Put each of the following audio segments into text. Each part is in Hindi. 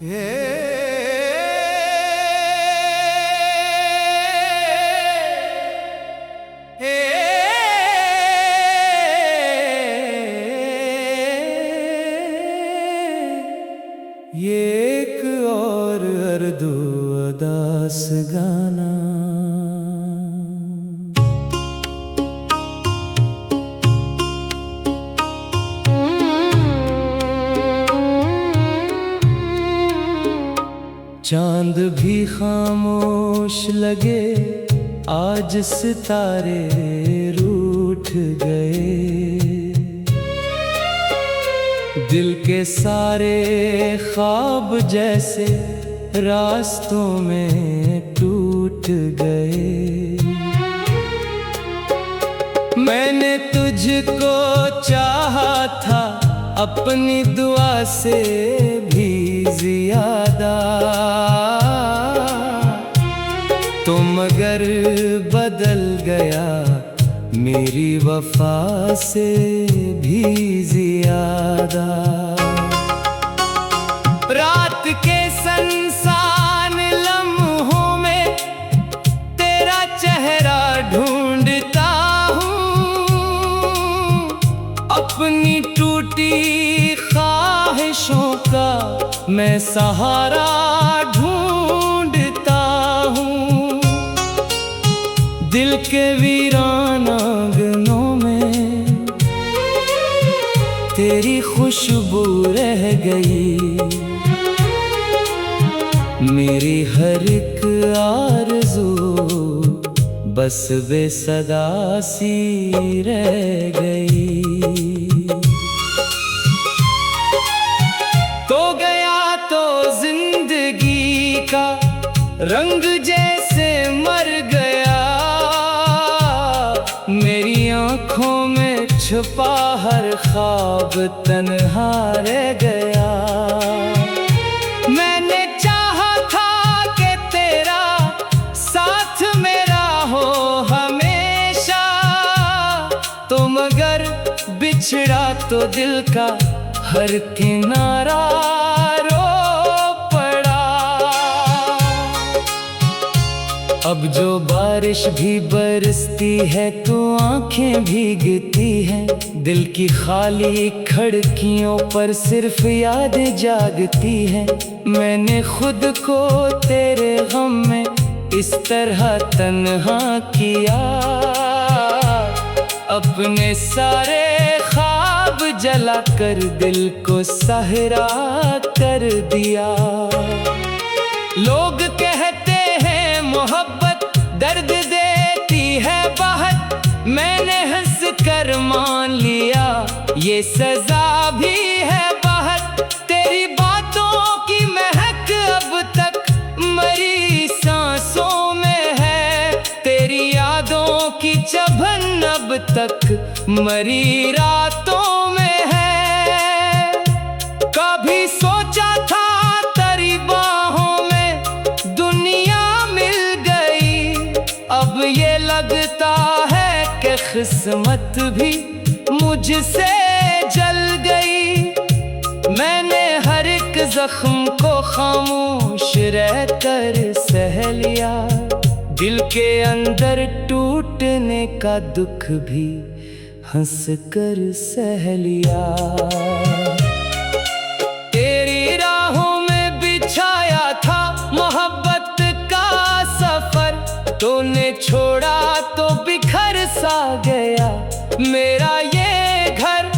ये एक और अर्दो अदास गाना। चांद भी खामोश लगे, आज सितारे रूठ गए। दिल के सारे ख्वाब जैसे रास्तों में टूट गए। मैंने तुझको चाहा था अपनी दुआ से भी ज्यादा, तो मगर बदल गया मेरी वफा से भी ज्यादा। रात के संसान लम्हों में तेरा चेहरा ढूंढता हूँ, अपनी टूटी ख्वाहिशों का मैं सहारा ढूंढता हूँ। दिल के वीरान आंगनों में तेरी खुशबू रह गई। मेरी हर एक आरज़ू बस बेसदा सी रह गई। तो गया तो जिंदगी का रंग जैसे मर गया, मेरी आँखों में छुपा हर ख्वाब तन्हा रह गया। मैंने चाहा था कि तेरा साथ मेरा हो हमेशा, तो मगर बिछड़ा तो दिल का हर किनारा रो पड़ा। अब जो बारिश भी बरसती है तो आंखें भीगती हैं, दिल की खाली खिड़कियों पर सिर्फ यादें जागती हैं। मैंने खुद को तेरे गम में इस तरह तन्हा किया, अपने सारे ख्वाब जला कर दिल को सहरा कर दिया। लोग कहते हैं मोहब्बत दर्द देती है बहुत, मैंने हंस कर मान लिया ये सजा भी है बहुत। तेरी बातों की महक अब तक मरी सांसों में है, तेरी यादों की चुभन अब तक मरी रातों में है। कभी सोचा था तेरी बाहों में दुनिया मिल गई, अब ये लगता है कि किस्मत भी मुझसे जल गई। मैंने हर एक जख्म को खामोश रहकर सह लिया, दिल के अंदर टूटने का दुख भी हंस कर सह लिया। तेरी राहों में बिछाया था मोहब्बत का सफर, तूने छोड़ा तो बिखर सा गया मेरा ये घर।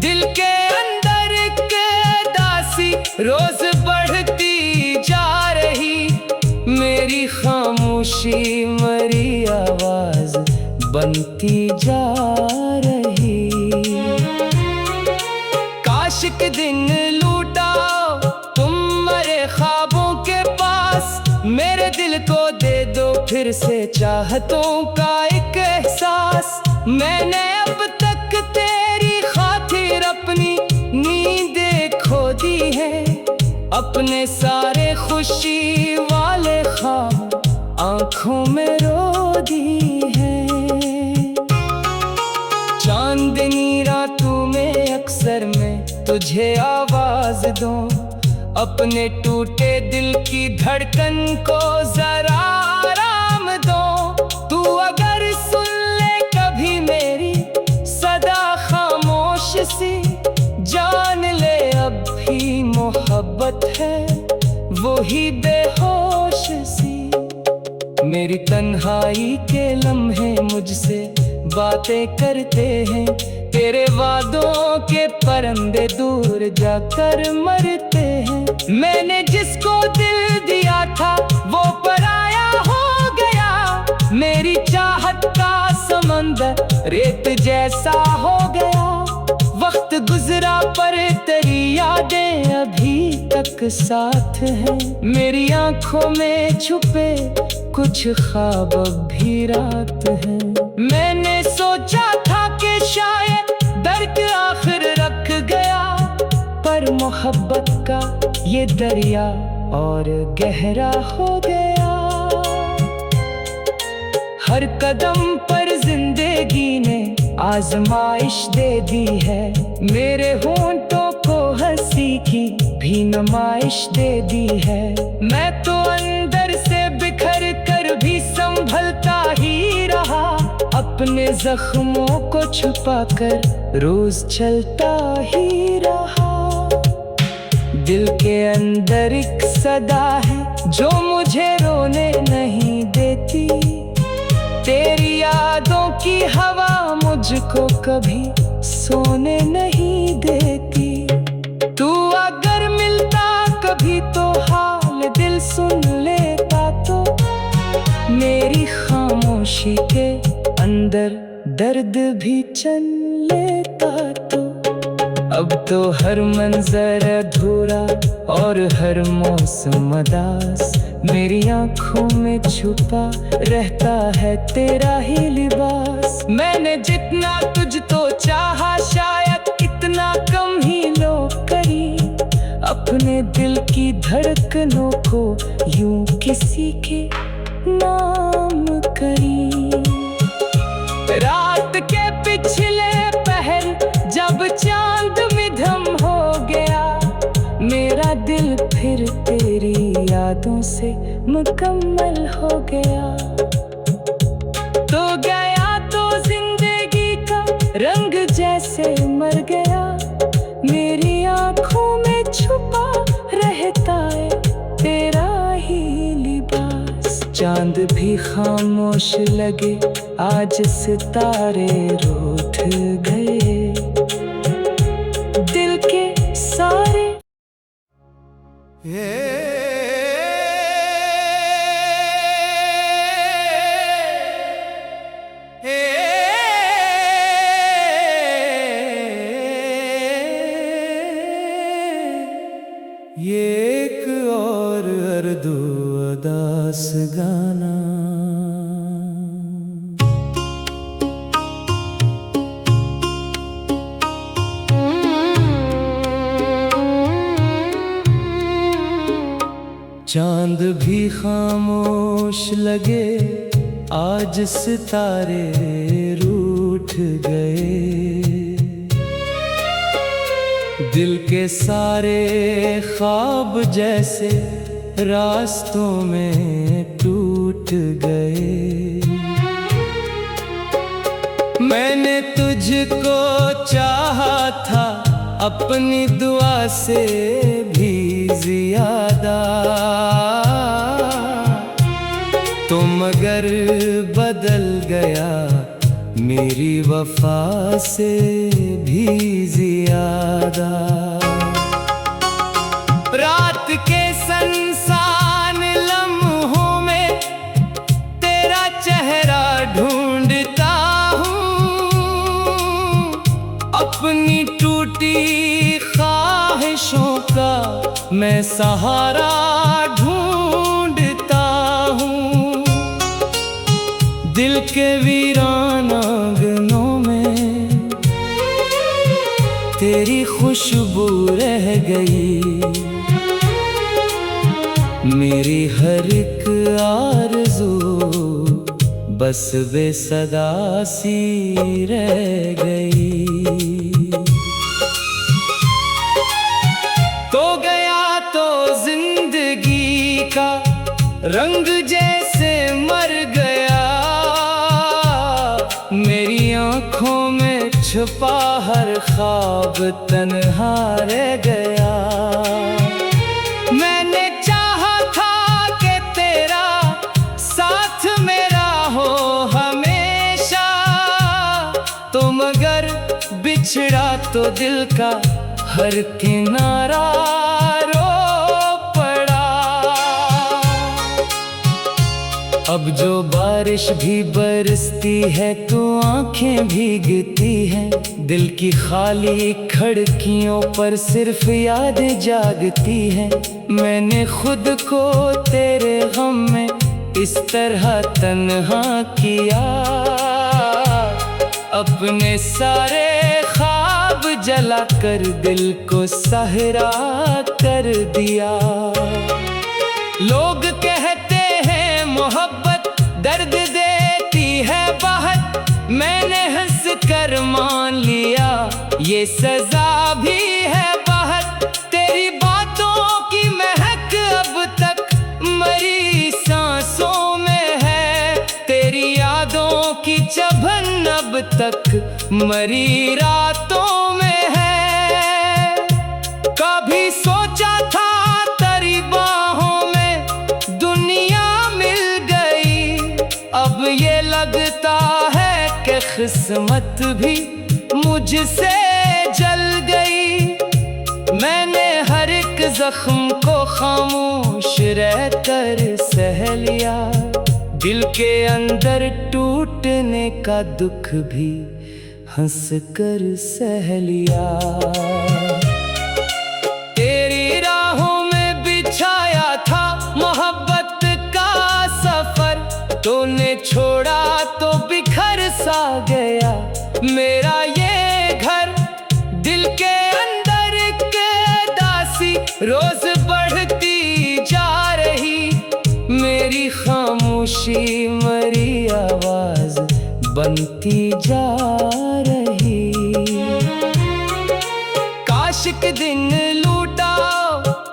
दिल के अंदर के दासी रोज बढ़ती जा रही, मेरी खामोशी मरी आवाज बनती जा रही। काश के दिन लूटा तुम मरे ख्वाबों के पास, मेरे दिल को दे दो फिर से चाहतों का एक एहसास। मैंने अब तक तेरी खातिर अपनी नींदें खो दी है, अपने सारे खुशी वाले ख्वाब आंखों में रो दी है। चांदनी रातों में अक्सर मैं तुझे आवाज दूं, अपने टूटे दिल की धड़कन को जरा आराम दो। तू अगर सुन ले कभी मेरी सदा खामोश सी, जान ले अब भी मोहब्बत है वो ही बेहोश सी। मेरी तन्हाई के लम्हे मुझसे बातें करते हैं, तेरे वादों के परिंदे दूर जाकर मरते हैं। मैंने जिसको दिल दिया था वो पराया हो गया, मेरी चाहत का समंदर रेत जैसा हो गया। वक्त गुजरा पर तेरी यादें अभी तक साथ हैं, मेरी आंखों में छुपे कुछ ख्वाब भी रात हैं। मैंने सोचा था कि शायद दर्द आखिर रख गया, पर मोहब्बत का ये दरिया और गहरा हो गया। हर कदम पर जिंदगी ने आजमाइश दे दी है, मेरे होंठों को हंसी की भी नुमाइश दे दी है। मैं तो अंदर से बिखर कर भी संभलता ही रहा, अपने जख्मों को छुपा कर रोज चलता ही रहा। दिल के अंदर एक सदा है जो मुझे रोने नहीं देती, तेरी यादों की हवा मुझको कभी सोने नहीं देती। तू अगर मिलता कभी तो हाल दिल सुन लेता, तो मेरी खामोशी के अंदर दर्द भी चल लेता। तो अब तो हर मंजर अधूरा और हर मौसम उदास, मेरी आंखों में छुपा रहता है तेरा ही लिबास। मैंने जितना तुझ तो चाहा शायद इतना कम ही लोग करी, अपने दिल की धड़कनों को यूं किसी के नाम करी। रात के पिछले पहर जब चांद मिधम हो गया, मेरा दिल फिर तेरी यादों से मुकम्मल हो गया। तो गया तो जिंदगी का रंग जैसे मर गया, मेरी आंखों में छुपा रहता है तेरा ही लिबास। चांद भी खामोश लगे आज सितारे रूठ गए, दिल के सारे ये एक और अर्दू अदास गाना। चांद भी खामोश लगे आज सितारे रूठ गए, दिल के सारे ख्वाब जैसे रास्तों में टूट गए। मैंने तुझको चाहा था अपनी दुआ से भी ज्यादा, तो मगर बदल गया मेरी वफा से भी ज्यादा। रात के संसान लम्हों में तेरा चेहरा ढूंढता हूँ, अपनी टूटी ख्वाहिशों का मैं सहारा ढूंढता हूँ। दिल के वीरान आंगनों में तेरी खुशबू रह गई, मेरी हर एक आरज़ू बस बेसदा सी रह गई। तो गया तो रंग जैसे मर गया, मेरी आंखों में छुपा हर ख्वाब तन्हा रह गया। मैंने चाहा था कि तेरा साथ मेरा हो हमेशा, तो मगर बिछड़ा तो दिल का हर किनारा रो पड़ा। अब जो बारिश भी बरसती है तो आंखें भीगती हैं, दिल की खाली खिड़कियों पर सिर्फ यादें जागती हैं। मैंने खुद को तेरे गम में इस तरह तन्हा किया, अपने सारे ख्वाब जला कर दिल को सहरा कर दिया। लोग कहते हैं मोहब्बत दर्द देती है बहुत, मैंने हंस कर मान लिया ये सजा भी है बहुत। तेरी बातों की महक अब तक मरी सांसों में है, तेरी यादों की चुभन अब तक मरी रातों में है। कभी सोचा था तेरी बाहों में दुनिया मिल गई, अब ये लगता है कि किस्मत भी मुझसे जल गई। मैंने हर एक जख्म को खामोश रहकर सह लिया, दिल के अंदर टूटने का दुख भी हंस कर सह लिया। तेरी राहों में बिछाया था मोहब्बत का सफर, तूने छोड़ा तो बिखर सा गया मेरा ये घर। दिल के अंदर के दासी रोज बढ़ती जा रही, मेरी खामोशी मरी आवाज बनती जा रही। काश के दिन लूटा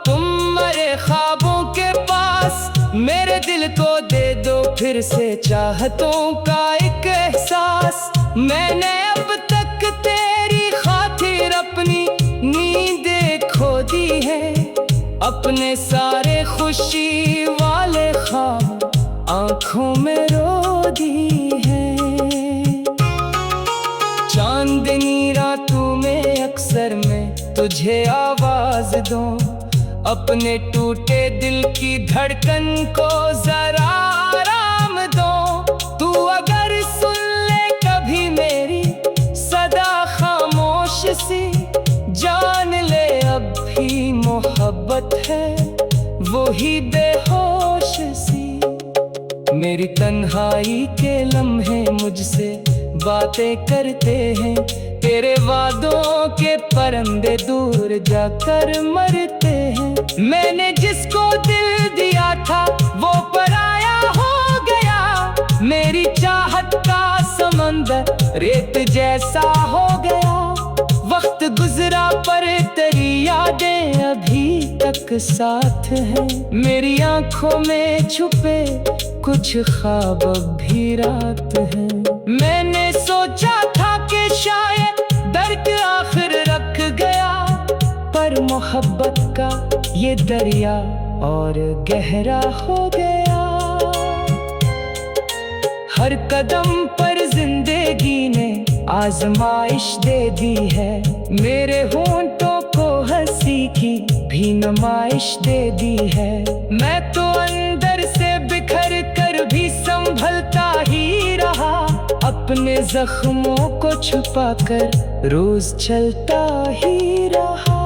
तुम मरे ख्वाबों के पास, मेरे दिल को दे दो फिर से चाहतों का एक एहसास। मैंने अब तक तेरी खातिर अपनी नींदें खो दी है, अपने सारे खुशी वाले ख्वाब आंखों में रो दी है। चांदनी रातों में अक्सर मैं तुझे आवाज दूं, अपने टूटे दिल की धड़कन को जरा आराम दो। तू अगर सुन ले कभी मेरी सदा खामोश सी, जान ले अब भी मोहब्बत है वो ही बेहोश सी। मेरी तन्हाई के लम्हे मुझसे बातें करते हैं, तेरे वादों के परिंदे दूर जाकर मरते हैं। मैंने जिसको दिल दिया था वो पराया हो गया, मेरी चाहत का समंदर रेत जैसा हो गया। वक्त गुजरा पर तेरी यादें अभी तक साथ हैं, मेरी आंखों में छुपे कुछ ख्वाब भी रात हैं। मैंने सोचा था कि शायद दर्द आखिर रख गया, पर मोहब्बत का ये दरिया और गहरा हो गया। हर कदम पर जिंदगी ने आजमाइश दे दी है, मेरे होंठों को हंसी की भी नुमाइश दे दी है। मैं तो अंदर से बिखर कर भी संभलता ही रहा, अपने जख्मों को छुपाकर रोज चलता ही रहा।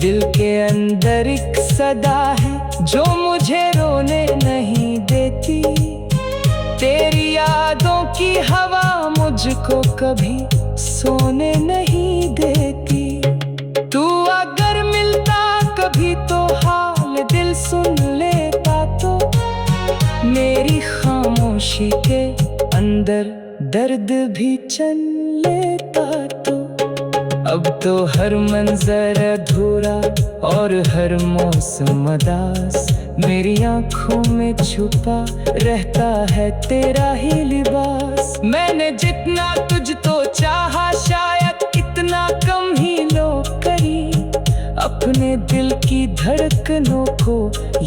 दिल के अंदर एक सदा है जो मुझे रोने नहीं देती, तेरी यादों की हवा मुझको कभी सोने नहीं देती। तू अगर मिलता कभी तो हाल दिल सुन लेता, तो मेरी खामोशी के अंदर दर्द भी चल लेता। तो अब तो हर मंजर अधूरा और हर मौसम उदास, मेरी आंखों में छुपा रहता है तेरा ही लिबास। मैंने जितना तुझ तो चाहा शायद इतना कम ही लोग करी, अपने दिल की धड़कनों को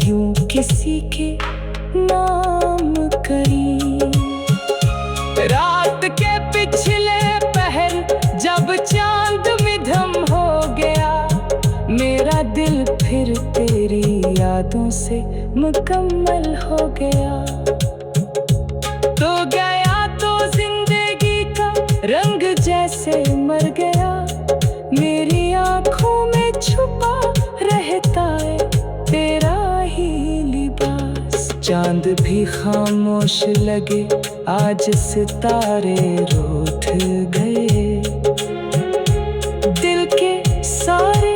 यूं किसी के नाम करी। रात के पिछले पहर जब चांद मिधम हो गया, मेरा दिल फिर तेरी यादों से मुकम्मल हो गया। तो गया तो जिंदगी का रंग जैसे मर गया, मेरी आंखों में छुपा रहता है तेरा ही लिबास। चांद भी खामोश लगे, आज सितारे रूठ गए, दिल के सारे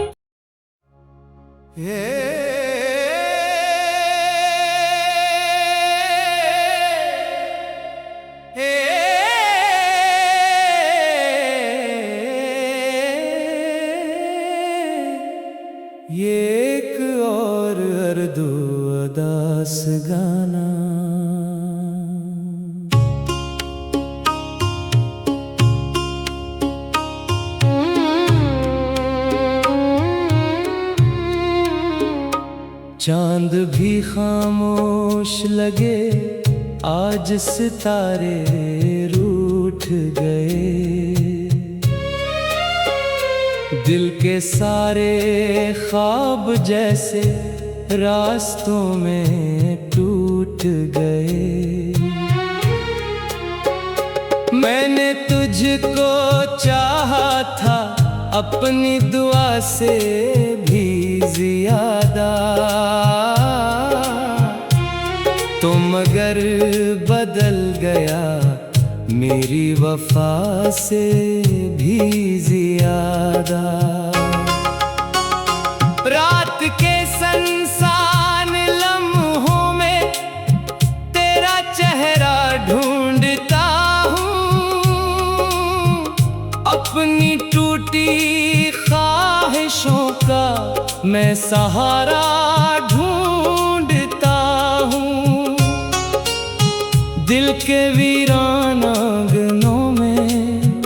ये एक और अर्दो अदास गाना। चांद भी खामोश लगे, आज सितारे रूठ गए, दिल के सारे ख्वाब जैसे रास्तों में टूट गए। मैंने तुझको चाहा था अपनी दुआ से भी ज्यादा, तो मगर बदल गया मेरी वफा से भी ज्यादा। रात के सुनसान लम्हों में तेरा चेहरा ढूंढता हूँ, अपनी टूटी ख्वाहिशों का मैं सहारा ढूंढता हूँ। दिल के वीरान आंगनों में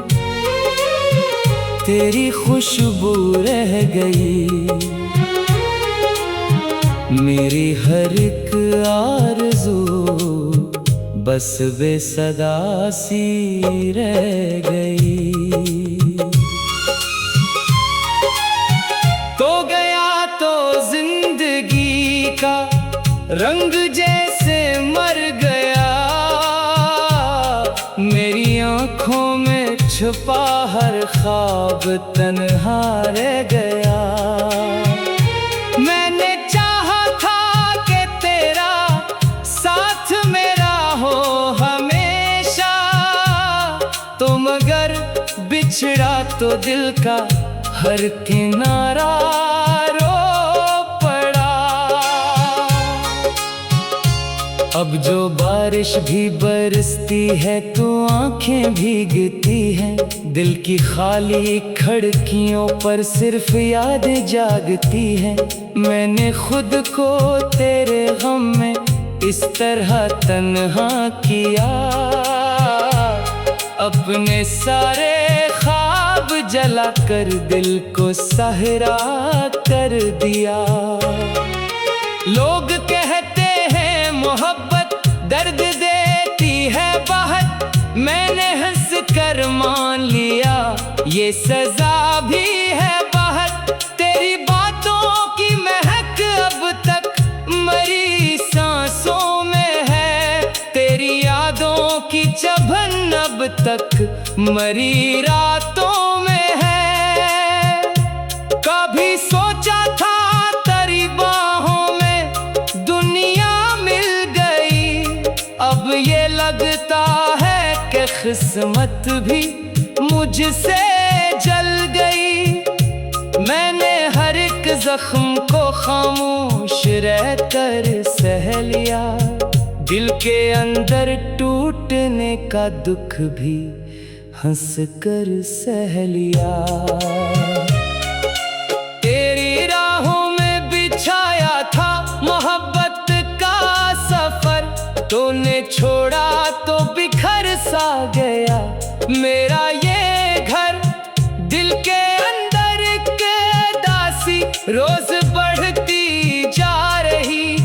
तेरी खुशबू रह गई, मेरी हर एक आरज़ू बस बेसदा सी रह गई। तो गया तो जिंदगी का रंग जैसे मर गया, मेरी आंखों में छुपा हर ख्वाब तन्हा रह गया। मैंने चाहा था कि तेरा साथ मेरा हो हमेशा, तो मगर बिछड़ा तो दिल का हर किनारा रो पड़ा। अब जो बारिश भी बरसती है तो आंखें भीगती हैं, दिल की खाली खिड़कियों पर सिर्फ यादें जागती हैं। मैंने खुद को तेरे गम में इस तरह तन्हा किया, अपने सारे ख्वाब जला कर दिल को सहरा कर दिया। लोग कहते हैं मोहब्बत दर्द देती है बहुत, मैंने हंस कर मान लिया ये सजा भी है बहुत। तेरी बातों की महक अब तक मरी सांसों में है, तेरी यादों की चुभन अब तक मरी रातों में है। कभी सोचा था तेरी बाहों में दुनिया मिल गई, अब ये लगता है कि किस्मत भी मुझसे जल गई। मैंने हर एक जख्म को खामोश रहकर सह लिया, दिल के अंदर टूटने का दुख भी हंस कर सह लिया। तेरी राहों में बिछाया था मोहब्बत रोज बढ़ती जा रही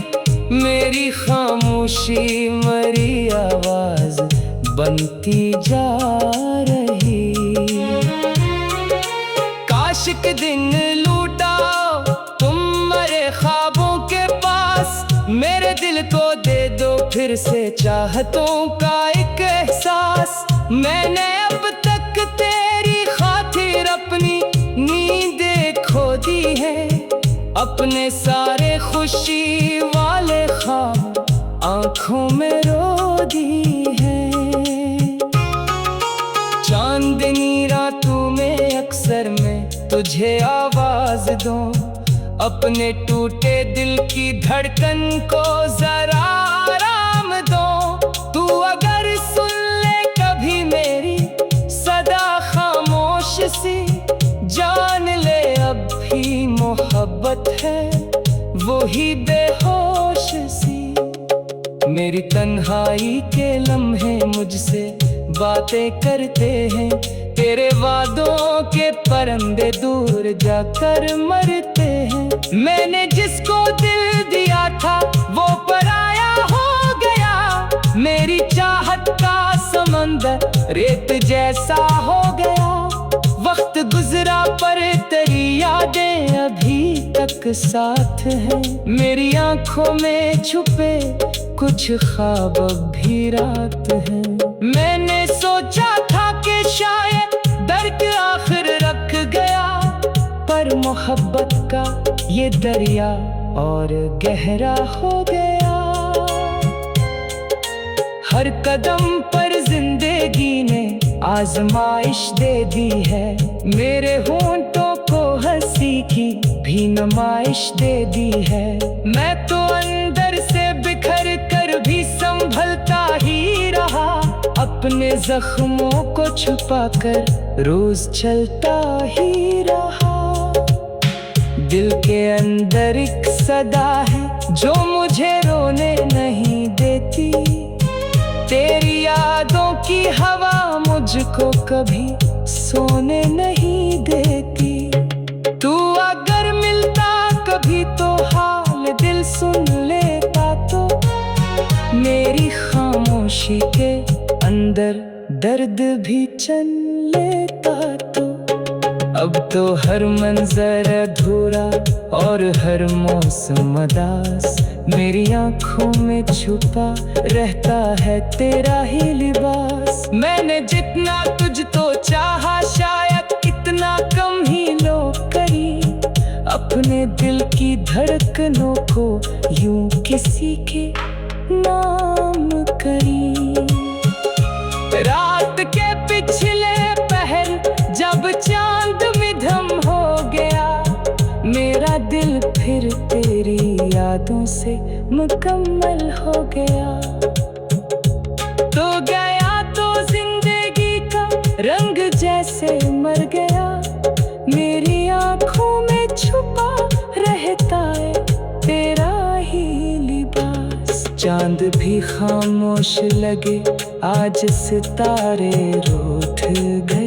मेरी खामोशी, मरी आवाज बनती जा रही। काश के दिन लूटा तुम मरे ख्वाबों के पास, मेरे दिल को दे दो फिर से चाहतों का एक एहसास। मैंने अब तक तेरी खातिर अपनी नींदें खो दी है, अपने सारे खुशी वाले ख्वाब आंखों में रो दी है। चांदनी रातों में अक्सर मैं तुझे आवाज दूं, अपने टूटे दिल की धड़कन को जरा आराम दो। तू अगर सुन ले कभी मेरी सदा खामोश सी, जान ले अब भी मोहब्बत है वो ही बेहोश सी। मेरी तन्हाई के लम्हे मुझसे बातें करते हैं, तेरे वादों के परिंदे दूर जाकर मरते हैं। मैंने जिसको दिल दिया था वो पराया हो गया, मेरी चाहत का समंदर रेत जैसा हो गया। वक्त गुजरा पर तेरी यादें अभी तक साथ हैं, मेरी आंखों में छुपे कुछ ख्वाब भी रात है। मैंने सोचा था कि शायद दर्द आखिर रख गया, पर मोहब्बत का ये दरिया और गहरा हो गया। हर कदम पर जिंदगी ने आजमाइश दे दी है, मेरे होंठों को हंसी की भी नुमाइश दे दी है। मैं तो अंदर से बिखर कर भी संभलता ही रहा, अपने जख्मों को छुपाकर रोज चलता ही रहा। दिल के अंदर एक सदा है जो मुझे रोने नहीं देती, तेरी यादों की हवा मुझको कभी सोने नहीं देती। तू अगर मिलता कभी तो हाल दिल सुन लेता, तो मेरी खामोशी के अंदर दर्द भी चल लेता। तो अब तो हर मंजर अधूरा और हर मौसम उदास, मेरी आंखों में छुपा रहता है तेरा ही लिबास। मैंने जितना तुझ तो चाहा शायद इतना कम ही लोग करी, अपने दिल की धड़कनों को यूं किसी के नाम करी। रात के पिछले पहर जब चांद मिधम हो गया, मेरा दिल फिर तेरी यादों से मुकम्मल हो गया। तो गया तो जिंदगी का रंग जैसे मर गया, मेरी आंखों में छुपा रहता है तेरा ही लिबास। चांद भी खामोश लगे आज सितारे रूठ गए।